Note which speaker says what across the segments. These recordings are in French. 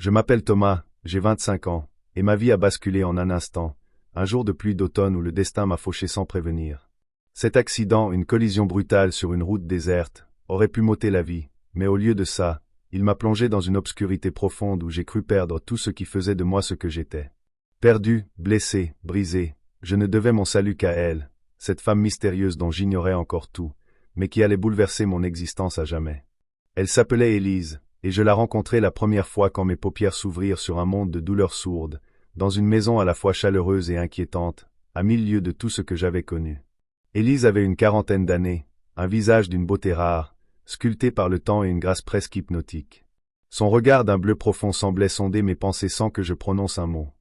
Speaker 1: Je m'appelle Thomas, j'ai 25 ans, et ma vie a basculé en un instant, un jour de pluie d'automne où le destin m'a fauché sans prévenir. Cet accident, une collision brutale sur une route déserte, aurait pu m'ôter la vie, mais au lieu de ça, il m'a plongé dans une obscurité profonde où j'ai cru perdre tout ce qui faisait de moi ce que j'étais. Perdu, blessé, brisé, je ne devais mon salut qu'à elle, cette femme mystérieuse dont j'ignorais encore tout, mais qui allait bouleverser mon existence à jamais. Elle s'appelait Élise, et je la rencontrai la première fois quand mes paupières s'ouvrirent sur un monde de douleurs sourdes, dans une maison à la fois chaleureuse et inquiétante, à 1000 lieues de tout ce que j'avais connu. Élise avait une quarantaine d'années, un visage d'une beauté rare, sculpté par le temps et une grâce presque hypnotique. Son regard d'un bleu profond semblait sonder mes pensées sans que je prononce un mot.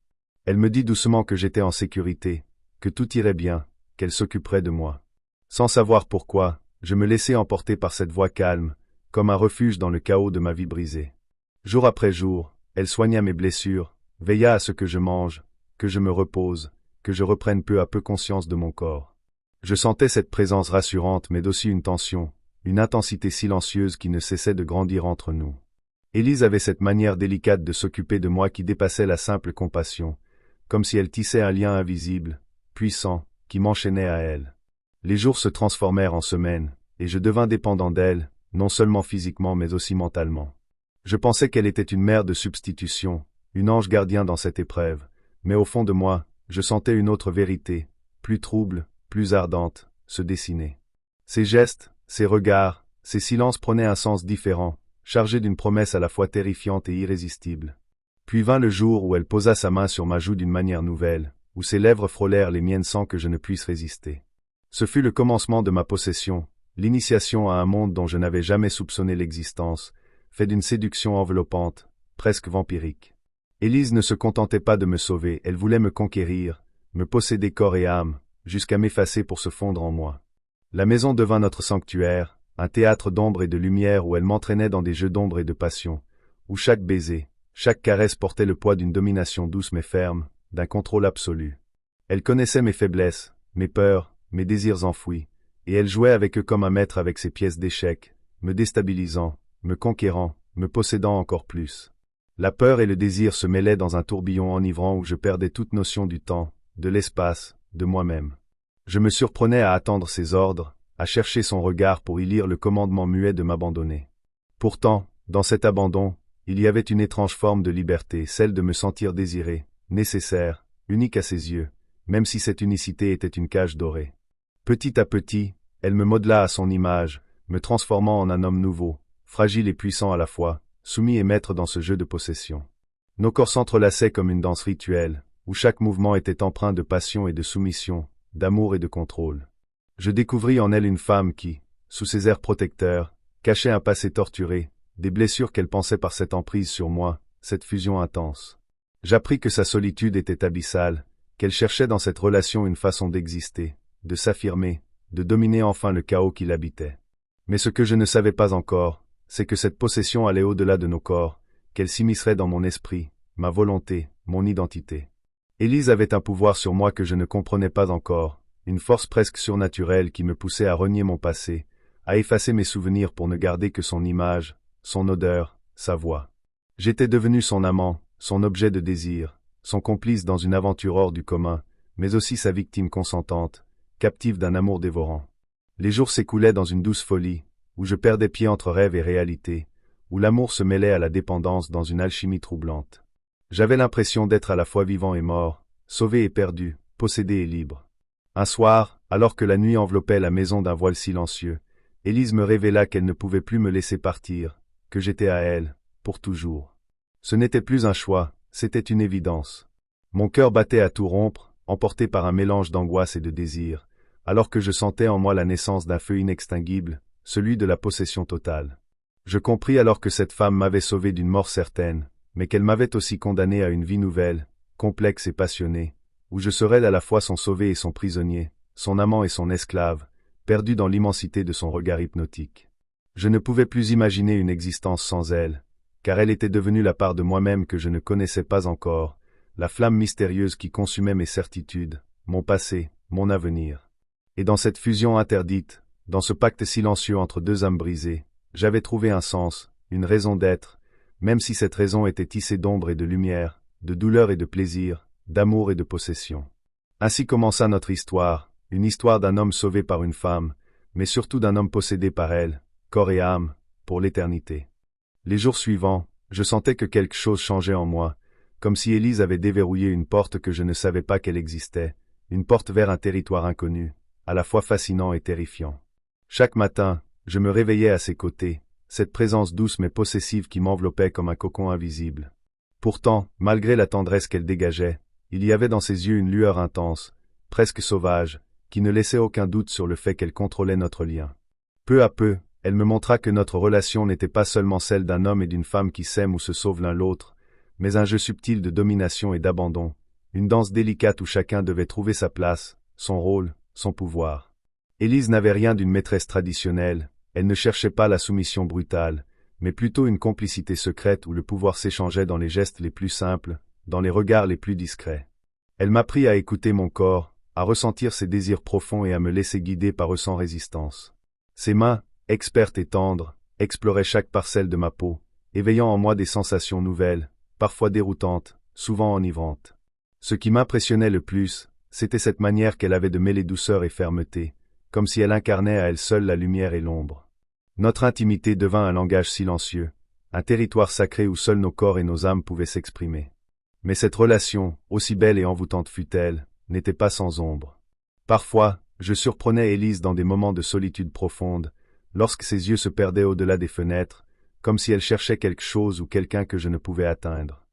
Speaker 1: Elle me dit doucement que j'étais en sécurité, que tout irait bien, qu'elle s'occuperait de moi. Sans savoir pourquoi, je me laissais emporter par cette voix calme, comme un refuge dans le chaos de ma vie brisée. Jour après jour, elle soigna mes blessures, veilla à ce que je mange, que je me repose, que je reprenne peu à peu conscience de mon corps. Je sentais cette présence rassurante mais aussi une tension, une intensité silencieuse qui ne cessait de grandir entre nous. Élise avait cette manière délicate de s'occuper de moi qui dépassait la simple compassion, comme si elle tissait un lien invisible, puissant, qui m'enchaînait à elle. Les jours se transformèrent en semaines, et je devins dépendant d'elle, non seulement physiquement mais aussi mentalement. Je pensais qu'elle était une mère de substitution, une ange gardien dans cette épreuve, mais au fond de moi, je sentais une autre vérité, plus trouble, plus ardente, se dessiner. Ses gestes, ses regards, ses silences prenaient un sens différent, chargés d'une promesse à la fois terrifiante et irrésistible. Puis vint le jour où elle posa sa main sur ma joue d'une manière nouvelle, où ses lèvres frôlèrent les miennes sans que je ne puisse résister. Ce fut le commencement de ma possession, l'initiation à un monde dont je n'avais jamais soupçonné l'existence, fait d'une séduction enveloppante, presque vampirique. Élise ne se contentait pas de me sauver, elle voulait me conquérir, me posséder corps et âme, jusqu'à m'effacer pour se fondre en moi. La maison devint notre sanctuaire, un théâtre d'ombre et de lumière où elle m'entraînait dans des jeux d'ombre et de passion, où chaque baiser, chaque caresse portait le poids d'une domination douce mais ferme, d'un contrôle absolu. Elle connaissait mes faiblesses, mes peurs, mes désirs enfouis, et elle jouait avec eux comme un maître avec ses pièces d'échecs, me déstabilisant, me conquérant, me possédant encore plus. La peur et le désir se mêlaient dans un tourbillon enivrant où je perdais toute notion du temps, de l'espace, de moi-même. Je me surprenais à attendre ses ordres, à chercher son regard pour y lire le commandement muet de m'abandonner. Pourtant, dans cet abandon, il y avait une étrange forme de liberté, celle de me sentir désiré, nécessaire, unique à ses yeux, même si cette unicité était une cage dorée. Petit à petit, elle me modela à son image, me transformant en un homme nouveau, fragile et puissant à la fois, soumis et maître dans ce jeu de possession. Nos corps s'entrelaçaient comme une danse rituelle, où chaque mouvement était empreint de passion et de soumission, d'amour et de contrôle. Je découvris en elle une femme qui, sous ses airs protecteurs, cachait un passé torturé, des blessures qu'elle pensait par cette emprise sur moi, cette fusion intense. J'appris que sa solitude était abyssale, qu'elle cherchait dans cette relation une façon d'exister, de s'affirmer, de dominer enfin le chaos qui l'habitait. Mais ce que je ne savais pas encore, c'est que cette possession allait au-delà de nos corps, qu'elle s'immiscerait dans mon esprit, ma volonté, mon identité. Élise avait un pouvoir sur moi que je ne comprenais pas encore, une force presque surnaturelle qui me poussait à renier mon passé, à effacer mes souvenirs pour ne garder que son image, son odeur, sa voix. J'étais devenu son amant, son objet de désir, son complice dans une aventure hors du commun, mais aussi sa victime consentante, captive d'un amour dévorant. Les jours s'écoulaient dans une douce folie, où je perdais pied entre rêve et réalité, où l'amour se mêlait à la dépendance dans une alchimie troublante. J'avais l'impression d'être à la fois vivant et mort, sauvé et perdu, possédé et libre. Un soir, alors que la nuit enveloppait la maison d'un voile silencieux, Élise me révéla qu'elle ne pouvait plus me laisser partir, que j'étais à elle, pour toujours. Ce n'était plus un choix, c'était une évidence. Mon cœur battait à tout rompre, emporté par un mélange d'angoisse et de désir, alors que je sentais en moi la naissance d'un feu inextinguible, celui de la possession totale. Je compris alors que cette femme m'avait sauvé d'une mort certaine, mais qu'elle m'avait aussi condamné à une vie nouvelle, complexe et passionnée, où je serais à la fois son sauvé et son prisonnier, son amant et son esclave, perdu dans l'immensité de son regard hypnotique. Je ne pouvais plus imaginer une existence sans elle, car elle était devenue la part de moi-même que je ne connaissais pas encore, la flamme mystérieuse qui consumait mes certitudes, mon passé, mon avenir. Et dans cette fusion interdite, dans ce pacte silencieux entre deux âmes brisées, j'avais trouvé un sens, une raison d'être, même si cette raison était tissée d'ombre et de lumière, de douleur et de plaisir, d'amour et de possession. Ainsi commença notre histoire, une histoire d'un homme sauvé par une femme, mais surtout d'un homme possédé par elle, corps et âme, pour l'éternité. Les jours suivants, je sentais que quelque chose changeait en moi, comme si Élise avait déverrouillé une porte que je ne savais pas qu'elle existait, une porte vers un territoire inconnu, à la fois fascinant et terrifiant. Chaque matin, je me réveillais à ses côtés, cette présence douce mais possessive qui m'enveloppait comme un cocon invisible. Pourtant, malgré la tendresse qu'elle dégageait, il y avait dans ses yeux une lueur intense, presque sauvage, qui ne laissait aucun doute sur le fait qu'elle contrôlait notre lien. Peu à peu, elle me montra que notre relation n'était pas seulement celle d'un homme et d'une femme qui s'aiment ou se sauvent l'un l'autre, mais un jeu subtil de domination et d'abandon, une danse délicate où chacun devait trouver sa place, son rôle, son pouvoir. Élise n'avait rien d'une maîtresse traditionnelle, elle ne cherchait pas la soumission brutale, mais plutôt une complicité secrète où le pouvoir s'échangeait dans les gestes les plus simples, dans les regards les plus discrets. Elle m'apprit à écouter mon corps, à ressentir ses désirs profonds et à me laisser guider par eux sans résistance. Ses mains, expertes et tendres, exploraient chaque parcelle de ma peau, éveillant en moi des sensations nouvelles, parfois déroutantes, souvent enivrantes. Ce qui m'impressionnait le plus, c'était cette manière qu'elle avait de mêler douceur et fermeté, comme si elle incarnait à elle seule la lumière et l'ombre. Notre intimité devint un langage silencieux, un territoire sacré où seuls nos corps et nos âmes pouvaient s'exprimer. Mais cette relation, aussi belle et envoûtante fût-elle, n'était pas sans ombre. Parfois, je surprenais Élise dans des moments de solitude profonde, lorsque ses yeux se perdaient au-delà des fenêtres, comme si elle cherchait quelque chose ou quelqu'un que je ne pouvais atteindre.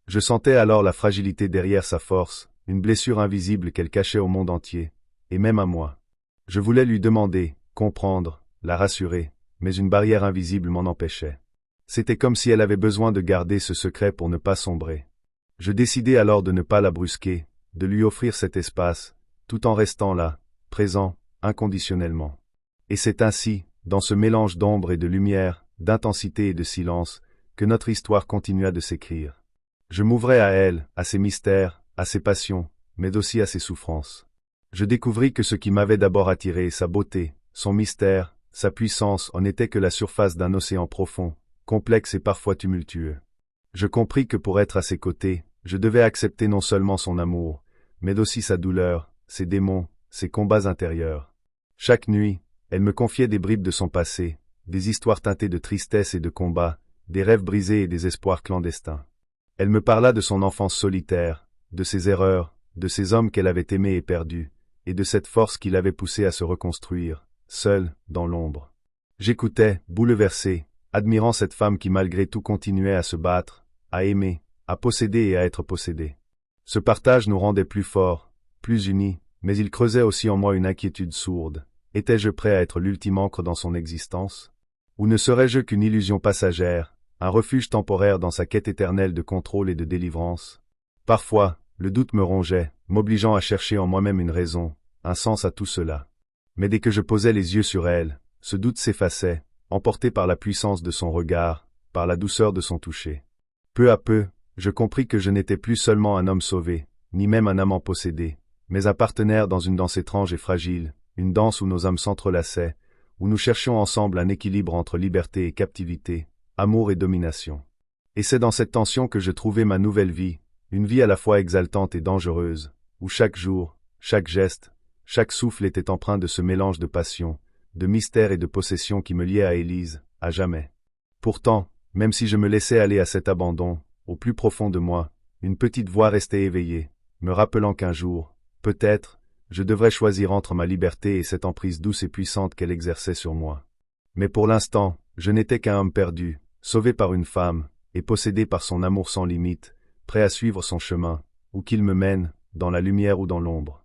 Speaker 1: Je sentais alors la fragilité derrière sa force, une blessure invisible qu'elle cachait au monde entier, et même à moi. Je voulais lui demander, comprendre, la rassurer, mais une barrière invisible m'en empêchait. C'était comme si elle avait besoin de garder ce secret pour ne pas sombrer. Je décidai alors de ne pas la brusquer, de lui offrir cet espace, tout en restant là, présent, inconditionnellement. Et c'est ainsi, dans ce mélange d'ombre et de lumière, d'intensité et de silence, que notre histoire continua de s'écrire. Je m'ouvrais à elle, à ses mystères, à ses passions, mais aussi à ses souffrances. Je découvris que ce qui m'avait d'abord attiré, sa beauté, son mystère, sa puissance, en n'était que la surface d'un océan profond, complexe et parfois tumultueux. Je compris que pour être à ses côtés, je devais accepter non seulement son amour, mais aussi sa douleur, ses démons, ses combats intérieurs. Chaque nuit, elle me confiait des bribes de son passé, des histoires teintées de tristesse et de combat, des rêves brisés et des espoirs clandestins. Elle me parla de son enfance solitaire, de ses erreurs, de ces hommes qu'elle avait aimés et perdus, et de cette force qui l'avait poussée à se reconstruire, seule, dans l'ombre. J'écoutais, bouleversé, admirant cette femme qui malgré tout continuait à se battre, à aimer, à posséder et à être possédée. Ce partage nous rendait plus forts, plus unis, mais il creusait aussi en moi une inquiétude sourde. Étais-je prêt à être l'ultime encre dans son existence? Ou ne serais-je qu'une illusion passagère, un refuge temporaire dans sa quête éternelle de contrôle et de délivrance? Parfois, le doute me rongeait, m'obligeant à chercher en moi-même une raison, un sens à tout cela. Mais dès que je posais les yeux sur elle, ce doute s'effaçait, emporté par la puissance de son regard, par la douceur de son toucher. Peu à peu, je compris que je n'étais plus seulement un homme sauvé, ni même un amant possédé, mais un partenaire dans une danse étrange et fragile, une danse où nos âmes s'entrelaçaient, où nous cherchions ensemble un équilibre entre liberté et captivité, amour et domination. Et c'est dans cette tension que je trouvais ma nouvelle vie, une vie à la fois exaltante et dangereuse, où chaque jour, chaque geste, chaque souffle était empreint de ce mélange de passion, de mystère et de possession qui me liait à Élise, à jamais. Pourtant, même si je me laissais aller à cet abandon, au plus profond de moi, une petite voix restait éveillée, me rappelant qu'un jour, peut-être, je devrais choisir entre ma liberté et cette emprise douce et puissante qu'elle exerçait sur moi. Mais pour l'instant, je n'étais qu'un homme perdu, sauvé par une femme, et possédé par son amour sans limite, prêt à suivre son chemin, où qu'il me mène, dans la lumière ou dans l'ombre.